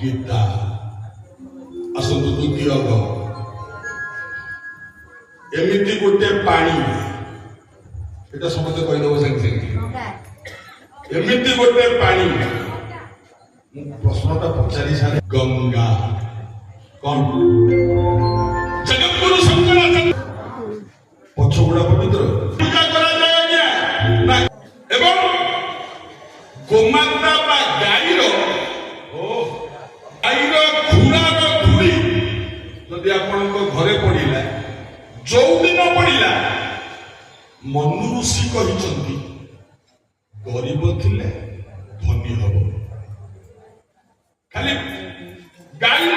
गीता आसतु द्वितीय अग एमती गोटे पानी एटा समझते कहीदेव संगे एमती गोटे पानी प्रश्नटा पचारि सारे गंगा कौन जगतगुरु शंकराचार्य पछगुड़ा पवित्र पूजा करा जाए ना एवं गोमाता बा गाईर खुरार खुरी जदि आपण घरे पड़िला जो दिन पड़िला मनु ऋषि कहिसंती गरीब थिले धनी हबो खाली गाई